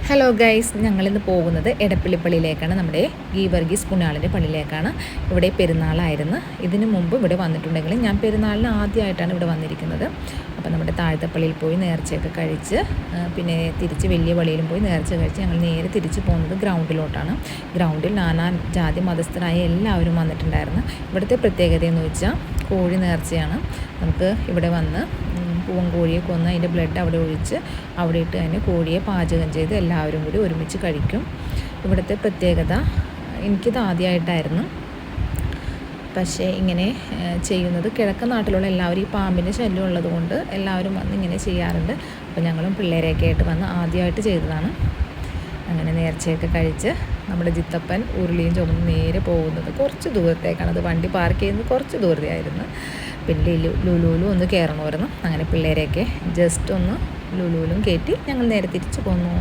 Hello guys, ഞങ്ങളിന്ന് പോകുന്നത് എടപ്പള്ളിപ്പള്ളിയിലേക്കാണ്. നമ്മുടെ ഗീവർഗീസ് പുണ്യാളൻ്റെ പള്ളിയിലേക്കാണ്. ഇവിടെ പെരുന്നാളായിരുന്നു. ഇതിനു മുമ്പ് ഇവിടെ വന്നിട്ടുണ്ടെങ്കിലും ഞാൻ പെരുന്നാളിന് ആദ്യമായിട്ടാണ് ഇവിടെ വന്നിരിക്കുന്നത്. അപ്പോൾ നമ്മുടെ താഴത്തപ്പള്ളിയിൽ പോയി നേർച്ചയൊക്കെ കഴിച്ച് പിന്നെ തിരിച്ച് വലിയ പള്ളിയിലും പോയി നേർച്ച കഴിച്ച് ഞങ്ങൾ നേരെ തിരിച്ച് പോകുന്നത് ഗ്രൗണ്ടിലോട്ടാണ്. ഗ്രൗണ്ടിൽ നാനാ ജാതി മതസ്ഥരായ എല്ലാവരും വന്നിട്ടുണ്ടായിരുന്നു. ഇവിടുത്തെ പ്രത്യേകത എന്ന് വെച്ചാൽ കോഴി നേർച്ചയാണ്. നമുക്ക് ഇവിടെ വന്ന് പൂവൻ കോഴിയെ കൊന്ന് അതിൻ്റെ ബ്ലഡ് അവിടെ ഒഴിച്ച് അവിടെ ഇട്ട് അതിന് കോഴിയെ പാചകം ചെയ്ത് എല്ലാവരും കൂടി ഒരുമിച്ച് കഴിക്കും. ഇവിടുത്തെ പ്രത്യേകത, എനിക്കിത് ആദ്യമായിട്ടായിരുന്നു പക്ഷേ ഇങ്ങനെ ചെയ്യുന്നത്. കിഴക്കൻ നാട്ടിലുള്ള എല്ലാവരും ഈ പാമ്പിൻ്റെ ശല്യം ഉള്ളത് കൊണ്ട് എല്ലാവരും വന്ന് ഇങ്ങനെ ചെയ്യാറുണ്ട്. അപ്പോൾ ഞങ്ങളും പിള്ളേരെയൊക്കെ ആയിട്ട് വന്ന് ആദ്യമായിട്ട് ചെയ്തതാണ്. അങ്ങനെ നേർച്ചയൊക്കെ കഴിച്ച് നമ്മുടെ ജിത്തപ്പൻ ഉരുളിയും ചുമന്ന് നേരെ പോകുന്നത് കുറച്ച് ദൂരത്തേക്കാണ്. അത് വണ്ടി പാർക്ക് ചെയ്യുന്നത് കുറച്ച് ദൂരത്തെയായിരുന്നു. പിന്നെ ലുലുവിലും ഒന്ന് കയറണമായിരുന്നു. അങ്ങനെ പിള്ളേരെയൊക്കെ ജസ്റ്റ് ഒന്ന് ലുലുവിലും കയറ്റി ഞങ്ങൾ നേരെ തിരിച്ചു പോന്നു.